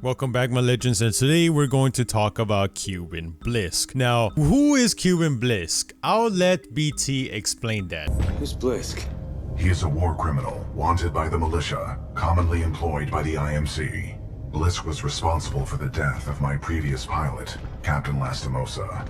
Welcome back, my legends, and today we're going to talk about Kuben Blisk. Now, who is Kuben Blisk? I'll let BT explain that. Who's Blisk? He is a war criminal, wanted by the militia, commonly employed by the IMC. Blisk was responsible for the death of my previous pilot, Captain Lastimosa.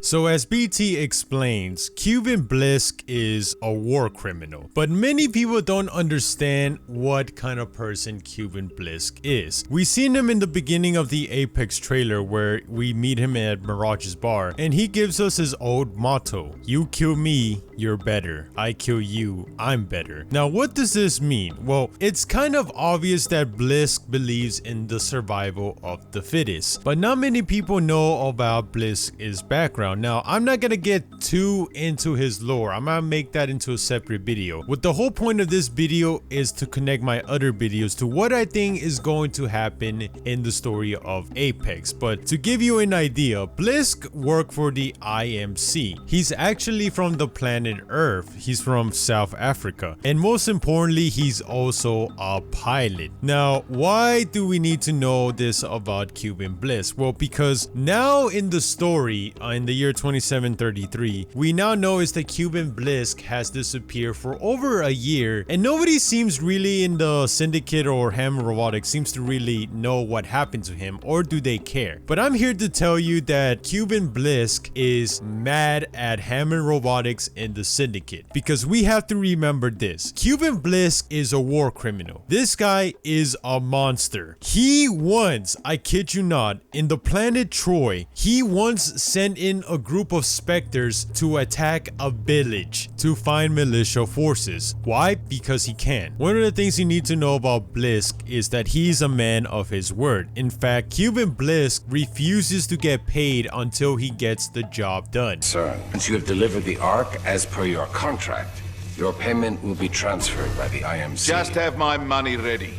So as BT explains, Kuben Blisk is a war criminal, but many people don't understand what kind of person Kuben Blisk is. We seen him in the beginning of the Apex trailer where we meet him at Mirage's bar, and he gives us his old motto: you kill me, you're better. I kill you, I'm better. Now, what does this mean? Well, it's kind of obvious that Blisk believes in the survival of the fittest, but not many people know about Blisk's background. Now, I'm not gonna get too into his lore. I'm gonna make that into a separate video. What the whole point of this video is to connect my other videos to what I think is going to happen in the story of Apex. But to give you an idea, Blisk worked for the IMC. He's actually from the planet Earth. He's from South Africa. And most importantly, he's also a pilot. Now, why do we need to know this about Kuben Blisk? Well, because now in the story, in the year 2733, we now know is that Kuben Blisk has disappeared for over a year, and nobody seems really in the Syndicate or Hammond Robotics seems to really know what happened to him, or do they care? But I'm here to tell you that Kuben Blisk is mad at Hammond Robotics and the Syndicate, because we have to remember this: Kuben Blisk is a war criminal. This guy is a monster. He once, I kid you not, in the planet Troy, he once sent in a group of specters to attack a village to find militia forces. Why? Because he can. One of the things you need to know about Blisk is that he's a man of his word. In fact, Kuben Blisk refuses to get paid until he gets the job done. Sir, once you have delivered the Ark as per your contract, your payment will be transferred by the IMC. Just have my money ready.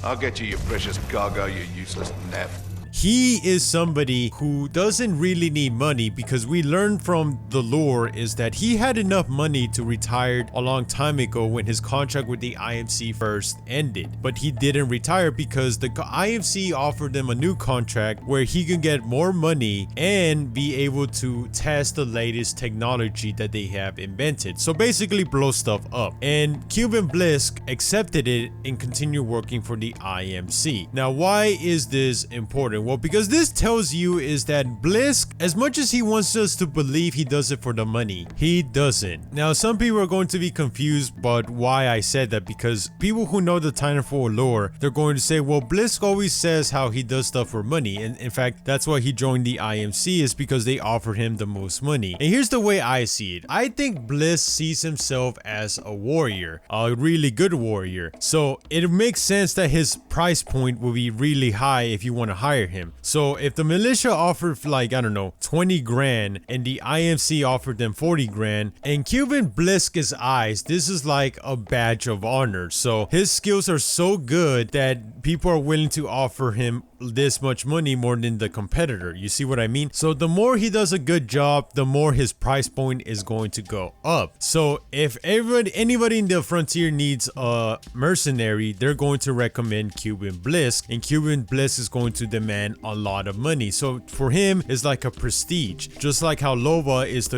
I'll get you your precious cargo, you useless naff. He is somebody who doesn't really need money, because we learned from the lore is that he had enough money to retire a long time ago when his contract with the IMC first ended. But he didn't retire because the IMC offered him a new contract where he can get more money and be able to test the latest technology that they have invented. So basically blow stuff up. And Kuben Blisk accepted it and continued working for the IMC. Now, why is this important? Well, because this tells you is that Blisk, as much as he wants us to believe he does it for the money, he doesn't. Now, some people are going to be confused about why I said that, because people who know the Titanfall lore, they're going to say, well, Blisk always says how he does stuff for money. And in fact, that's why he joined the IMC, is because they offered him the most money. And here's the way I see it. I think Blisk sees himself as a warrior, a really good warrior. So it makes sense that his price point will be really high if you want to hire him. So if the militia offered, like, I don't know, 20 grand and the IMC offered them 40 grand, in Kuben Blisk's eyes, this is like a badge of honor. So his skills are so good that people are willing to offer him this much money more than the competitor. You see what I mean? So the more he does a good job, the more his price point is going to go up. So if anybody in the frontier needs a mercenary, they're going to recommend Kuben Blisk, and Kuben Blisk is going to demand a lot of money. So for him, it's like a prestige, just like how Lova is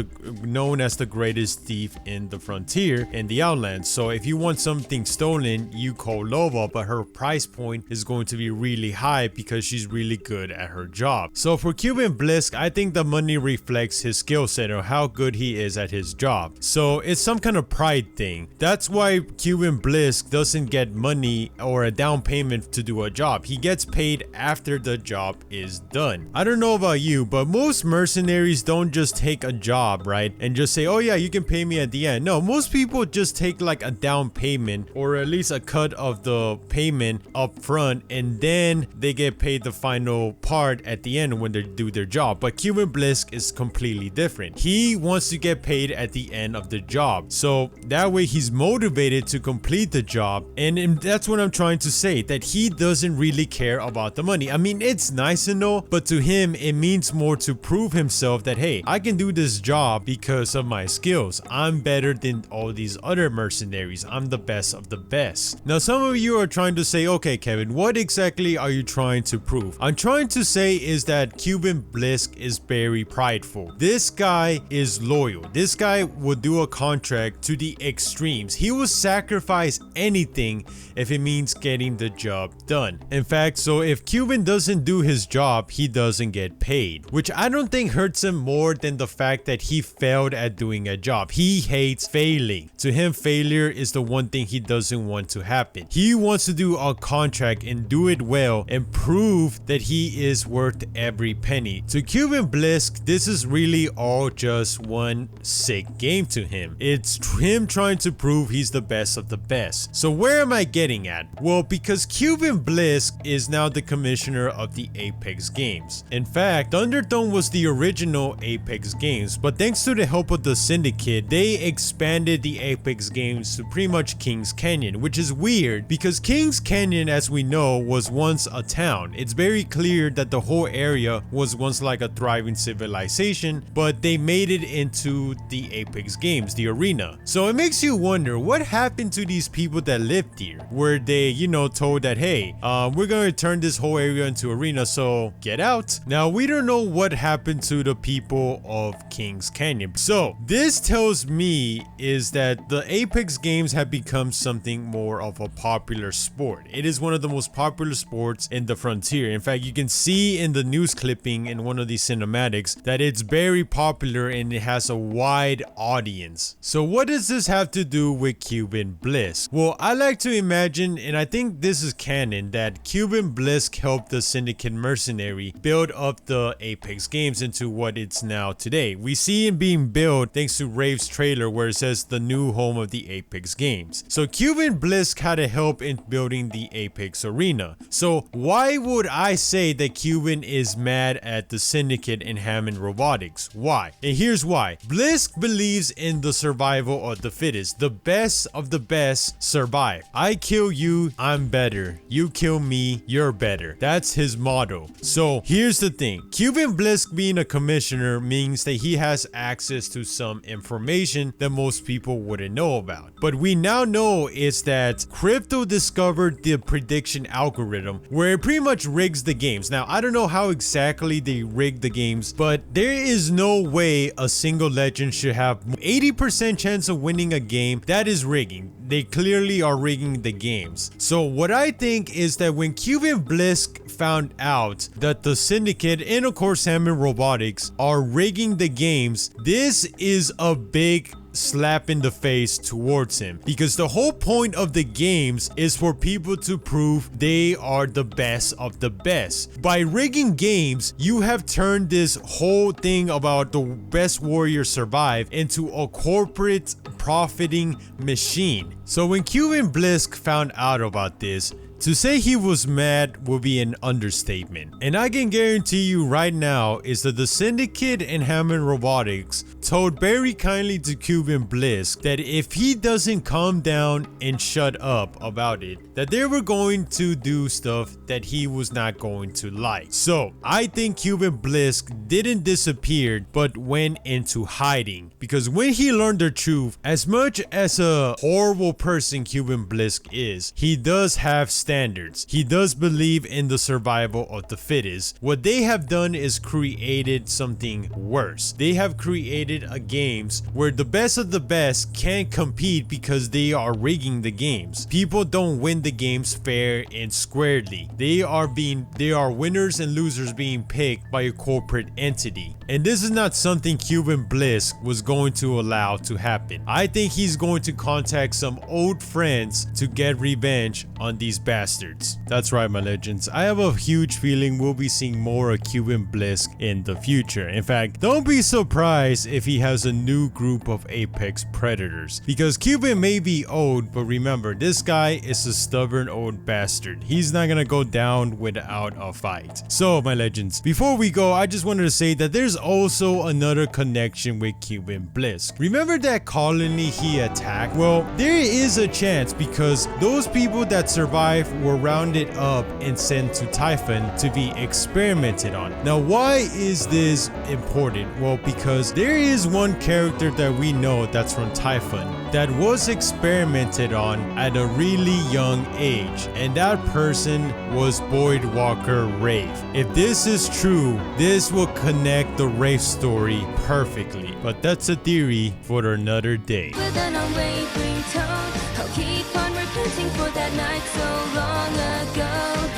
known as the greatest thief in the frontier in the Outlands. So if you want something stolen, you call Lova, but her price point is going to be really high because she's really good at her job. So for Kuben Blisk, I think the money reflects his skill set or how good he is at his job. So it's some kind of pride thing. That's why Kuben Blisk doesn't get money or a down payment to do a job. He gets paid after the job is done. I don't know about you, but most mercenaries don't just take a job, right, and just say, oh yeah, you can pay me at the end. No, most people just take like a down payment, or at least a cut of the payment up front, and then they get paid the final part at the end when they do their job. But Kuben Blisk is completely different. He wants to get paid at the end of the job, so that way he's motivated to complete the job. And that's what I'm trying to say, that he doesn't really care about the money. I mean, it's it's nice and all, but to him, it means more to prove himself that, hey, I can do this job because of my skills. I'm better than all these other mercenaries. I'm the best of the best. Now, some of you are trying to say, okay, Kevin, what exactly are you trying to prove? I'm trying to say is that Kuben Blisk is very prideful. This guy is loyal. This guy will do a contract to the extremes. He will sacrifice anything if it means getting the job done. In fact, so if Kuben doesn't do his job, he doesn't get paid, which I don't think hurts him more than the fact that he failed at doing a job. He hates failing. To him, failure is the one thing he doesn't want to happen. He wants to do a contract and do it well and prove that he is worth every penny. To Kuben Blisk, this is really all just one sick game to him. It's him trying to prove he's the best of the best. So where am I getting at? Well, because Kuben Blisk is now the commissioner of the Apex games. In fact, Thunderdome was the original Apex games, but thanks to the help of the Syndicate, they expanded the Apex games to pretty much Kings Canyon, which is weird because Kings Canyon, as we know, was once a town. It's very clear that the whole area was once like a thriving civilization, but they made it into the Apex games, the arena. So it makes you wonder what happened to these people that lived here. Were they, you know, told that, hey, we're going to turn this whole area into arena, so get out? Now, we don't know what happened to the people of Kings Canyon. So this tells me is that the Apex games have become something more of a popular sport. It is one of the most popular sports in the frontier. In fact, you can see in the news clipping in one of these cinematics that it's very popular and it has a wide audience. So what does this have to do with Kuben Blisk? Well, I like to imagine, and I think this is canon, that Kuben Blisk helped the Syndicate mercenary build up the Apex games into what it's now today. We see it being built thanks to Rave's trailer where it says the new home of the Apex games. So Kuben Blisk had a help in building the Apex arena. So why would I say that Kuben is mad at the Syndicate and Hammond Robotics? Why? And here's why. Blisk believes in the survival of the fittest. The best of the best survive. I kill you, I'm better. You kill me, you're better. That's his motto. So here's the thing. Kuben Blisk being a commissioner means that he has access to some information that most people wouldn't know about. But we now know is that Crypto discovered the prediction algorithm where it pretty much rigs the games. Now, I don't know how exactly they rig the games, but there is no way a single legend should have 80% chance of winning a game. That is rigging. They clearly are rigging the games. So what I think is that when Kuben Blisk found out that the Syndicate and of course Hammond Robotics are rigging the games, this is a big slap in the face towards him, because the whole point of the games is for people to prove they are the best of the best. By rigging games, you have turned this whole thing about the best warrior survive into a corporate profiting machine. So when Kuben Blisk found out about this, to say he was mad will be an understatement. And I can guarantee you right now is that the Syndicate and Hammond Robotics told very kindly to Kuben Blisk that if he doesn't calm down and shut up about it, that they were going to do stuff that he was not going to like. So I think Kuben Blisk didn't disappear but went into hiding, because when he learned the truth, as much as a horrible person Kuben Blisk is, he does have standards. He does believe in the survival of the fittest. What they have done is created something worse. They have created a games where the best of the best can't compete because they are rigging the games. People don't win the games fair and squarely. They are winners and losers being picked by a corporate entity. And this is not something Kuben Blisk was going to allow to happen. I think he's going to contact some old friends to get revenge on these bastards. That's right, my legends. I have a huge feeling we'll be seeing more of Kuben Blisk in the future. In fact, don't be surprised if he has a new group of Apex predators, because Kuben may be old, but remember, this guy is a stubborn old bastard. He's not gonna go down without a fight. So, my legends, before we go, I just wanted to say that there's also another connection with Kuben Blisk. Remember that colony he attacked? Well, there is a chance, because those people that survived Wraith were rounded up and sent to Typhon to be experimented on. Now, why is this important? Well, because there is one character that we know that's from Typhon that was experimented on at a really young age, and that person was Boyd Walker Wraith. If this is true, this will connect the Wraith story perfectly, but that's a theory for another day. With an unwavering tone, I'll keep on repenting for that night so long ago.